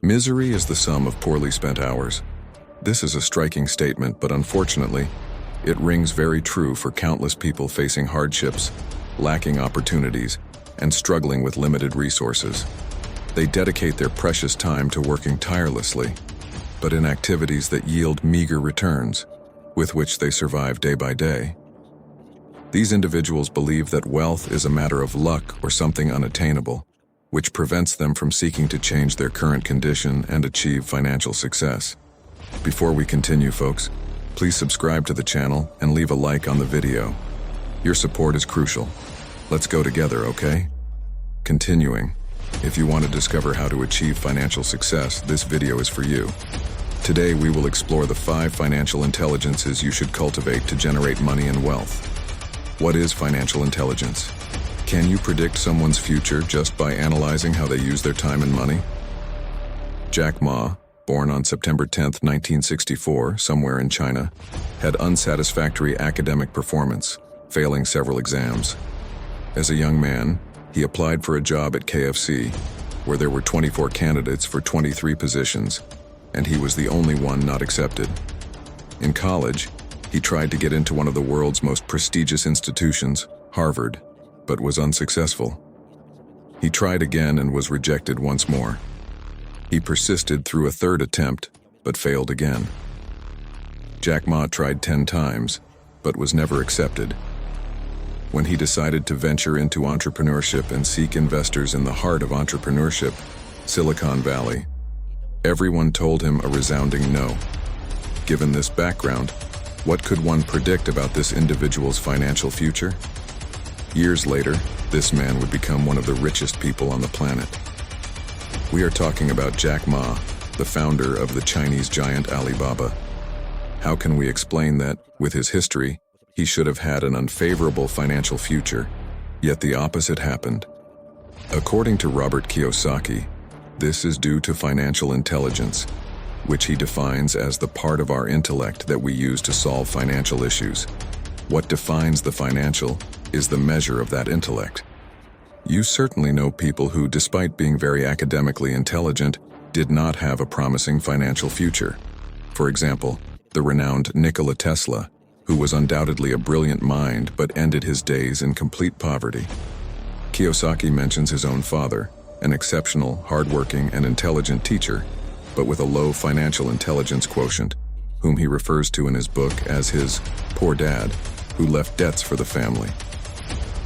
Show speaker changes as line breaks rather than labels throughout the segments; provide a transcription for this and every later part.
Misery is the sum of poorly spent hours. This is a striking statement, but unfortunately, it rings very true for countless people facing hardships, lacking opportunities, and struggling with limited resources. They dedicate their precious time to working tirelessly, but in activities that yield meager returns, with which they survive day by day. These individuals believe that wealth is a matter of luck or something unattainable, which prevents them from seeking to change their current condition and achieve financial success. Before we continue, folks, please subscribe to the channel and leave a like on the video. Your support is crucial. Let's go together, okay? Continuing, if you want to discover how to achieve financial success, this video is for you. Today we will explore the 5 financial intelligences you should cultivate to generate money and wealth. What is financial intelligence? Can you predict someone's future just by analyzing how they use their time and money? Jack Ma, born on September 10, 1964, somewhere in China, had unsatisfactory academic performance, failing several exams. As a young man, he applied for a job at KFC, where there were 24 candidates for 23 positions, and he was the only one not accepted. In college, he tried to get into one of the world's most prestigious institutions, Harvard, but was unsuccessful. He tried again and was rejected once more. He persisted through a third attempt, but failed again. Jack Ma tried 10 times, but was never accepted. When he decided to venture into entrepreneurship and seek investors in the heart of entrepreneurship, Silicon Valley, everyone told him a resounding no. Given this background, what could one predict about this individual's financial future? Years later, this man would become one of the richest people on the planet. We are talking about Jack Ma, the founder of the Chinese giant Alibaba. How can we explain that, with his history, he should have had an unfavorable financial future, yet the opposite happened? According to Robert Kiyosaki, this is due to financial intelligence, which he defines as the part of our intellect that we use to solve financial issues. What defines the financial is the measure of that intellect. You certainly know people who, despite being very academically intelligent, did not have a promising financial future. For example, the renowned Nikola Tesla, who was undoubtedly a brilliant mind but ended his days in complete poverty. Kiyosaki mentions his own father, an exceptional, hardworking, and intelligent teacher, but with a low financial intelligence quotient, whom he refers to in his book as his poor dad, who left debts for the family.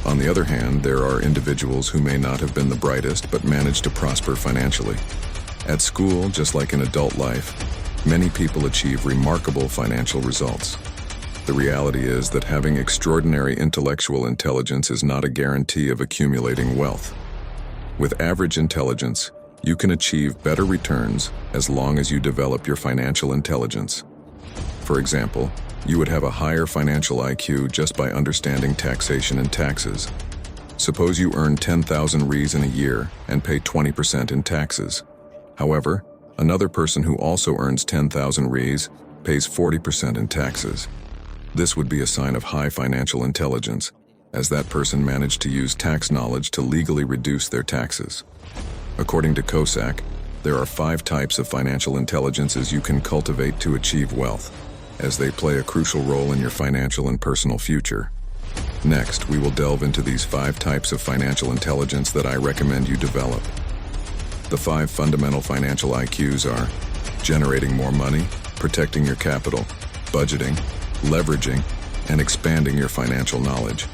On the other hand, there are individuals who may not have been the brightest but managed to prosper financially. At school, just like in adult life, many people achieve remarkable financial results. The reality is that having extraordinary intellectual intelligence is not a guarantee of accumulating wealth. With average intelligence, you can achieve better returns as long as you develop your financial intelligence. For example, you would have a higher financial IQ just by understanding taxation and taxes. Suppose you earn 10,000 Rs in a year and pay 20% in taxes. However, another person who also earns 10,000 Rs pays 40% in taxes. This would be a sign of high financial intelligence, as that person managed to use tax knowledge to legally reduce their taxes. According to Kiyosaki, there are 5 types of financial intelligences you can cultivate to achieve wealth, as they play a crucial role in your financial and personal future. Next, we will delve into these 5 types of financial intelligence that I recommend you develop. The 5 fundamental financial IQs are generating more money, protecting your capital, budgeting, leveraging, and expanding your financial knowledge.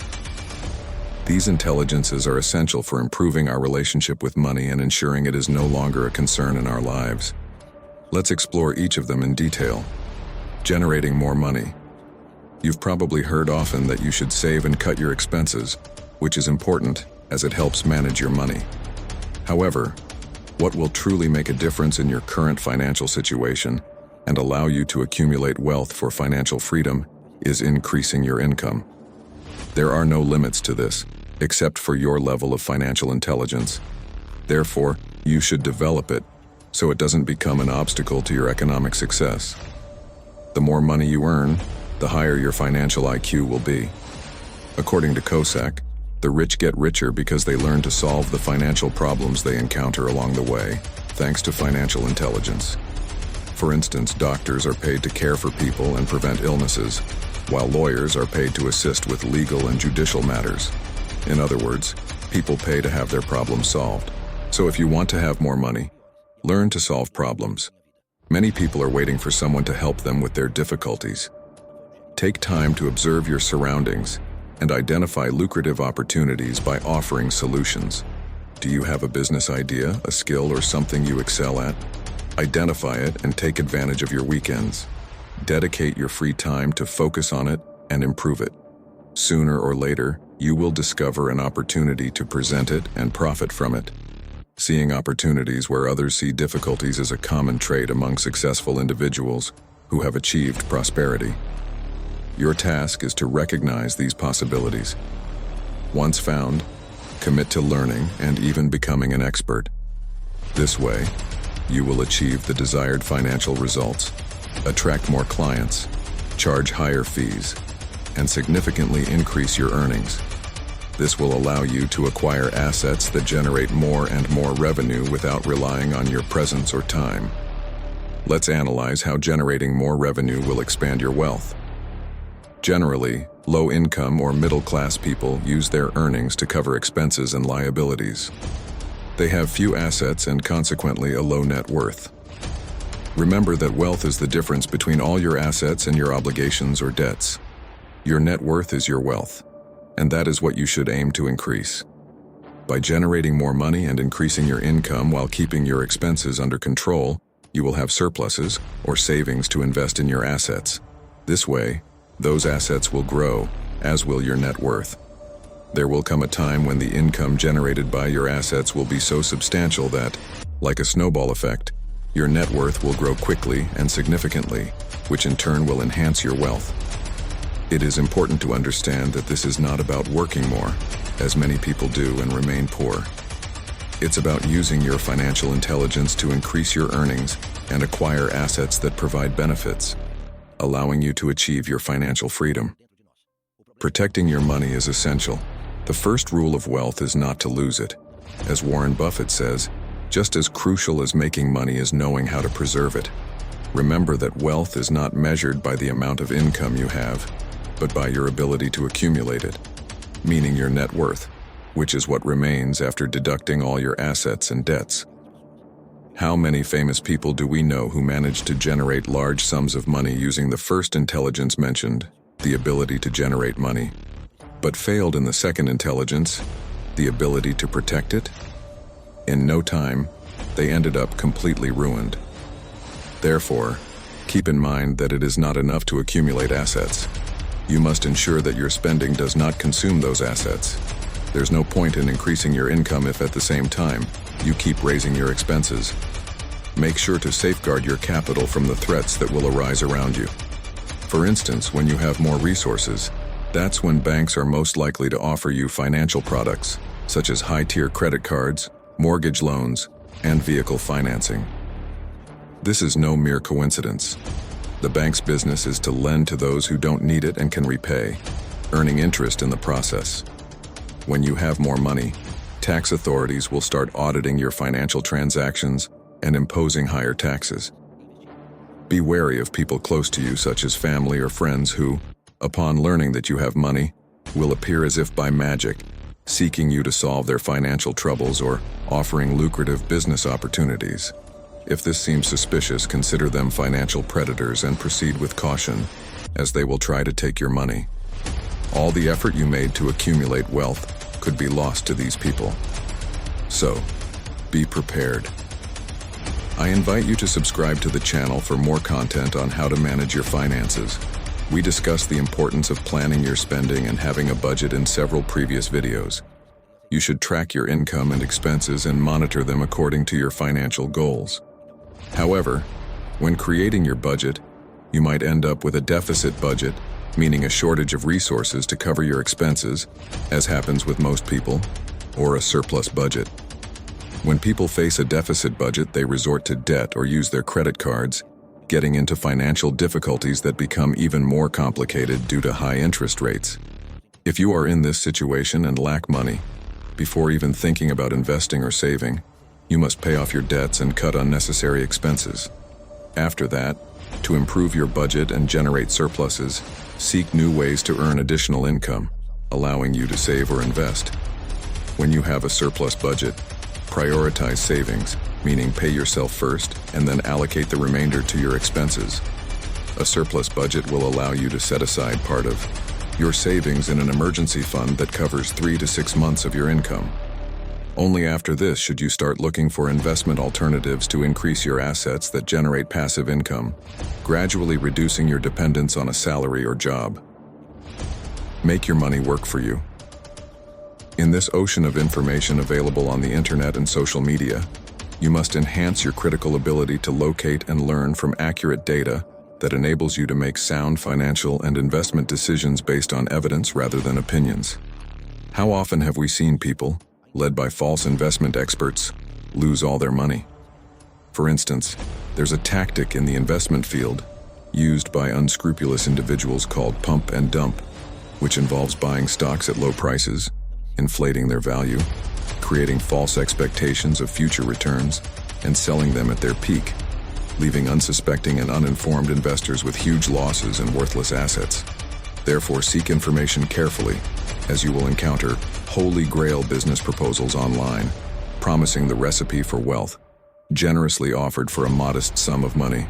These intelligences are essential for improving our relationship with money and ensuring it is no longer a concern in our lives. Let's explore each of them in detail. Generating more money. You've probably heard often that you should save and cut your expenses, which is important as it helps manage your money. However, what will truly make a difference in your current financial situation and allow you to accumulate wealth for financial freedom is increasing your income. There are no limits to this, except for your level of financial intelligence. Therefore, you should develop it so it doesn't become an obstacle to your economic success. The more money you earn, the higher your financial IQ will be. According to Kiyosaki, the rich get richer because they learn to solve the financial problems they encounter along the way, thanks to financial intelligence. For instance, doctors are paid to care for people and prevent illnesses, while lawyers are paid to assist with legal and judicial matters. In other words, people pay to have their problems solved. So if you want to have more money, learn to solve problems. Many people are waiting for someone to help them with their difficulties. Take time to observe your surroundings and identify lucrative opportunities by offering solutions. Do you have a business idea, a skill, or something you excel at? Identify it and take advantage of your weekends. Dedicate your free time to focus on it and improve it. Sooner or later, you will discover an opportunity to present it and profit from it. Seeing opportunities where others see difficulties is a common trait among successful individuals who have achieved prosperity. Your task is to recognize these possibilities. Once found, commit to learning and even becoming an expert. This way, you will achieve the desired financial results, attract more clients, charge higher fees, and significantly increase your earnings. This will allow you to acquire assets that generate more and more revenue without relying on your presence or time. Let's analyze how generating more revenue will expand your wealth. Generally, low-income or middle-class people use their earnings to cover expenses and liabilities. They have few assets and consequently a low net worth. Remember that wealth is the difference between all your assets and your obligations or debts. Your net worth is your wealth, and that is what you should aim to increase. By generating more money and increasing your income while keeping your expenses under control, you will have surpluses or savings to invest in your assets. This way, those assets will grow, as will your net worth. There will come a time when the income generated by your assets will be so substantial that, like a snowball effect, your net worth will grow quickly and significantly, which in turn will enhance your wealth. It is important to understand that this is not about working more, as many people do and remain poor. It's about using your financial intelligence to increase your earnings and acquire assets that provide benefits, allowing you to achieve your financial freedom. Protecting your money is essential. The first rule of wealth is not to lose it. As Warren Buffett says, just as crucial as making money is knowing how to preserve it. Remember that wealth is not measured by the amount of income you have, but by your ability to accumulate it, meaning your net worth, which is what remains after deducting all your assets and debts. How many famous people do we know who managed to generate large sums of money using the first intelligence mentioned, the ability to generate money, but failed in the second intelligence, the ability to protect it? In no time, they ended up completely ruined. Therefore, keep in mind that it is not enough to accumulate assets. You must ensure that your spending does not consume those assets. There's no point in increasing your income if at the same time, you keep raising your expenses. Make sure to safeguard your capital from the threats that will arise around you. For instance, when you have more resources, that's when banks are most likely to offer you financial products, such as high-tier credit cards, mortgage loans, and vehicle financing. This is no mere coincidence. The bank's business is to lend to those who don't need it and can repay, earning interest in the process. When you have more money, tax authorities will start auditing your financial transactions and imposing higher taxes. Be wary of people close to you, such as family or friends who, upon learning that you have money, will appear as if by magic, seeking you to solve their financial troubles or offering lucrative business opportunities. If this seems suspicious, consider them financial predators and proceed with caution, as they will try to take your money. All the effort you made to accumulate wealth could be lost to these people. So, be prepared. I invite you to subscribe to the channel for more content on how to manage your finances. We discussed the importance of planning your spending and having a budget in several previous videos. You should track your income and expenses and monitor them according to your financial goals. However, when creating your budget, you might end up with a deficit budget, meaning a shortage of resources to cover your expenses, as happens with most people, or a surplus budget. When people face a deficit budget, they resort to debt or use their credit cards, getting into financial difficulties that become even more complicated due to high interest rates. If you are in this situation and lack money, before even thinking about investing or saving, You must pay off your debts and cut unnecessary expenses. After that, to improve your budget and generate surpluses, seek new ways to earn additional income, allowing you to save or invest. When you have a surplus budget, prioritize savings, meaning pay yourself first and then allocate the remainder to your expenses. A surplus budget will allow you to set aside part of your savings in an emergency fund that covers 3 to 6 months of your income. Only after this should you start looking for investment alternatives to increase your assets that generate passive income, gradually reducing your dependence on a salary or job. Make your money work for you. In this ocean of information available on the internet and social media, you must enhance your critical ability to locate and learn from accurate data that enables you to make sound financial and investment decisions based on evidence rather than opinions. How often have we seen people, led by false investment experts, lose all their money? For instance, there's a tactic in the investment field used by unscrupulous individuals called pump and dump, which involves buying stocks at low prices, inflating their value, creating false expectations of future returns, and selling them at their peak, leaving unsuspecting and uninformed investors with huge losses and worthless assets. Therefore, seek information carefully, as you will encounter holy grail business proposals online, promising the recipe for wealth, generously offered for a modest sum of money.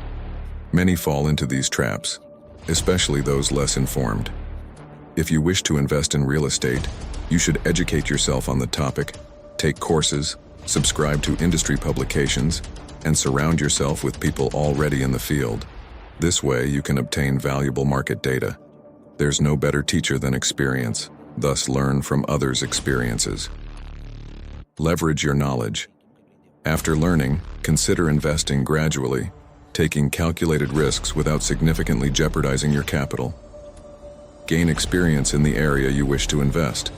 Many fall into these traps, especially those less informed. If you wish to invest in real estate, you should educate yourself on the topic, take courses, subscribe to industry publications, and surround yourself with people already in the field. This way, you can obtain valuable market data. There's no better teacher than experience, thus learn from others' experiences. Leverage your knowledge. After learning, consider investing gradually, taking calculated risks without significantly jeopardizing your capital. Gain experience in the area you wish to invest.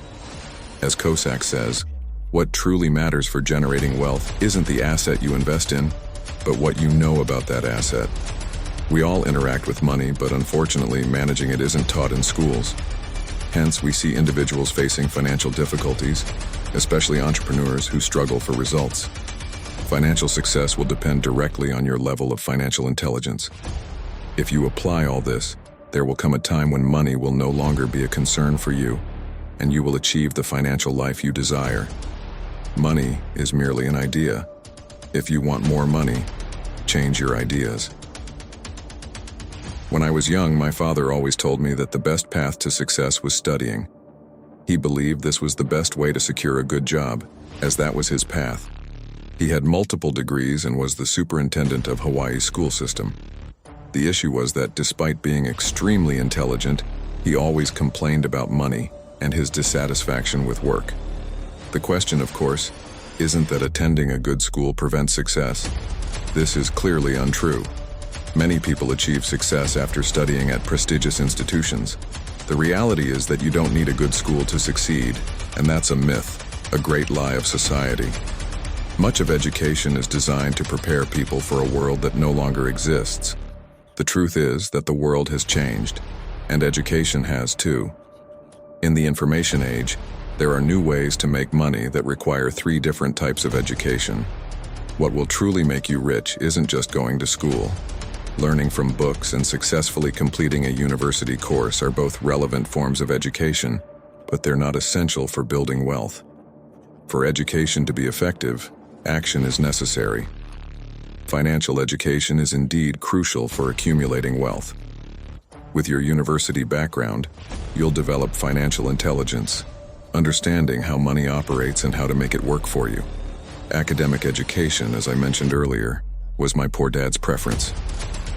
As Kiyosaki says, what truly matters for generating wealth isn't the asset you invest in, but what you know about that asset. We all interact with money, but unfortunately, managing it isn't taught in schools. Hence, we see individuals facing financial difficulties, especially entrepreneurs who struggle for results. Financial success will depend directly on your level of financial intelligence. If you apply all this, there will come a time when money will no longer be a concern for you, and you will achieve the financial life you desire. Money is merely an idea. If you want more money, change your ideas. When I was young, my father always told me that the best path to success was studying. He believed this was the best way to secure a good job, as that was his path. He had multiple degrees and was the superintendent of Hawaii's school system. The issue was that despite being extremely intelligent, he always complained about money and his dissatisfaction with work. The question, of course, isn't that attending a good school prevents success. This is clearly untrue. Many people achieve success after studying at prestigious institutions. The reality is that you don't need a good school to succeed, and that's a myth, a great lie of society. Much of education is designed to prepare people for a world that no longer exists. The truth is that the world has changed, and education has too. In the information age, there are new ways to make money that require 3 different types of education. What will truly make you rich isn't just going to school. Learning from books and successfully completing a university course are both relevant forms of education, but they're not essential for building wealth. For education to be effective, action is necessary. Financial education is indeed crucial for accumulating wealth. With your university background, you'll develop financial intelligence, understanding how money operates and how to make it work for you. Academic education, as I mentioned earlier, was my poor dad's preference.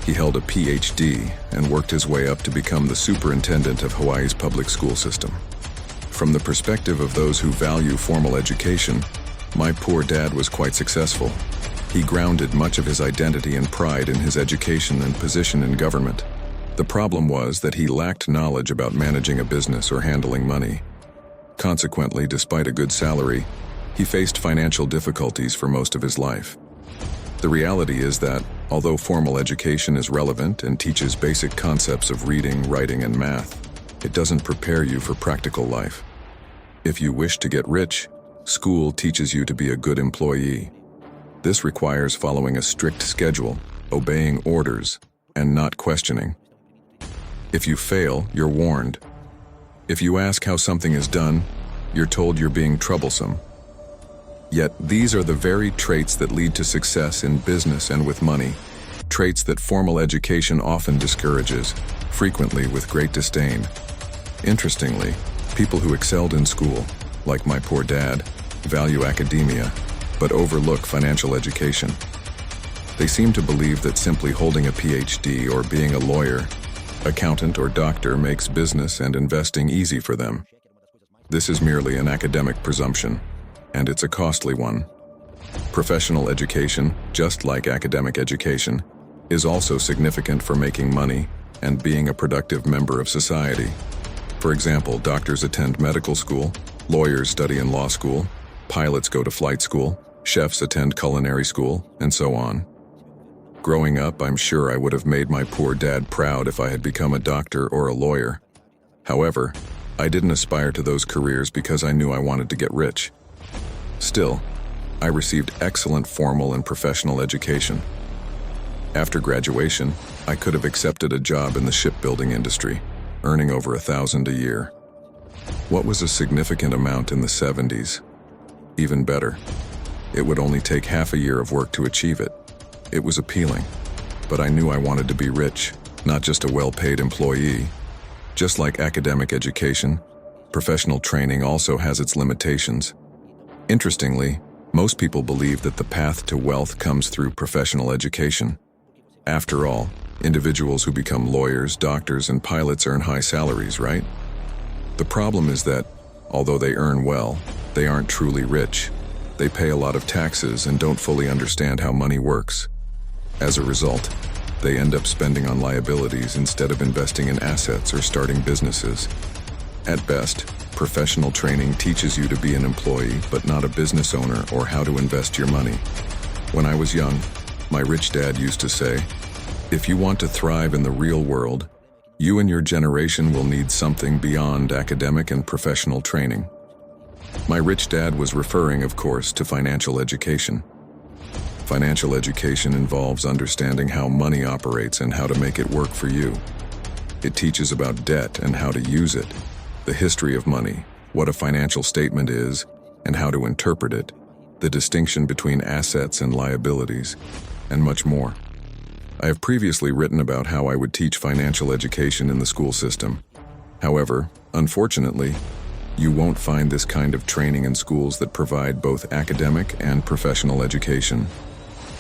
He held a PhD and worked his way up to become the superintendent of Hawaii's public school system. From the perspective of those who value formal education, my poor dad was quite successful. He grounded much of his identity and pride in his education and position in government. The problem was that he lacked knowledge about managing a business or handling money. Consequently, despite a good salary, he faced financial difficulties for most of his life. The reality is that, although formal education is relevant and teaches basic concepts of reading, writing, and math, it doesn't prepare you for practical life. If you wish to get rich, school teaches you to be a good employee. This requires following a strict schedule, obeying orders, and not questioning. If you fail, you're warned. If you ask how something is done, you're told you're being troublesome. Yet these are the very traits that lead to success in business and with money, traits that formal education often discourages, frequently with great disdain. Interestingly, people who excelled in school, like my poor dad, value academia, but overlook financial education. They seem to believe that simply holding a PhD or being a lawyer, accountant, or doctor makes business and investing easy for them. This is merely an academic presumption, and it's a costly one. Professional education, just like academic education, is also significant for making money and being a productive member of society. For example, doctors attend medical school, lawyers study in law school, pilots go to flight school, chefs attend culinary school, and so on. Growing up, I'm sure I would have made my poor dad proud if I had become a doctor or a lawyer. However, I didn't aspire to those careers because I knew I wanted to get rich. Still, I received excellent formal and professional education. After graduation, I could have accepted a job in the shipbuilding industry, earning over $1,000 a year. What was a significant amount in the 70s? Even better, it would only take half a year of work to achieve it. It was appealing, but I knew I wanted to be rich, not just a well-paid employee. Just like academic education, professional training also has its limitations. Interestingly, most people believe that the path to wealth comes through professional education. After all, individuals who become lawyers, doctors, and pilots earn high salaries, right? The problem is that, although they earn well, they aren't truly rich. They pay a lot of taxes and don't fully understand how money works. As a result, they end up spending on liabilities instead of investing in assets or starting businesses. At best, professional training teaches you to be an employee but not a business owner or how to invest your money. When I was young, my rich dad used to say, "If you want to thrive in the real world, you and your generation will need something beyond academic and professional training." My rich dad was referring, of course, to financial education. Financial education involves understanding how money operates and how to make it work for you. It teaches about debt and how to use it, the history of money, what a financial statement is, and how to interpret it, the distinction between assets and liabilities, and much more. I have previously written about how I would teach financial education in the school system. However, unfortunately, you won't find this kind of training in schools that provide both academic and professional education.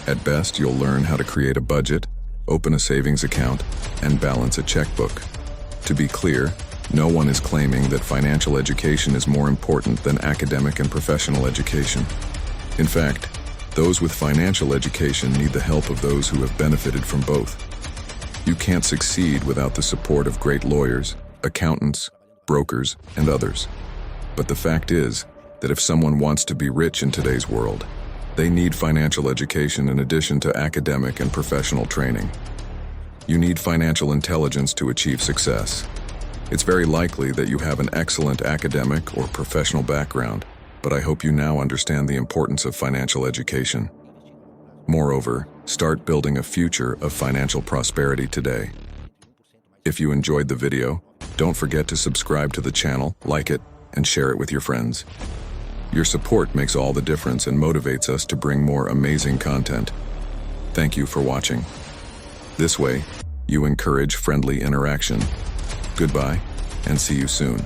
At best, you'll learn how to create a budget, open a savings account, and balance a checkbook. To be clear, no one is claiming that financial education is more important than academic and professional education. In fact, those with financial education need the help of those who have benefited from both. You can't succeed without the support of great lawyers, accountants, brokers, and others. But the fact is that if someone wants to be rich in today's world, they need financial education in addition to academic and professional training. You need financial intelligence to achieve success. It's very likely that you have an excellent academic or professional background, but I hope you now understand the importance of financial education. Moreover, start building a future of financial prosperity today. If you enjoyed the video, don't forget to subscribe to the channel, like it, and share it with your friends. Your support makes all the difference and motivates us to bring more amazing content. Thank you for watching. This way, you encourage friendly interaction. Goodbye, and see you soon.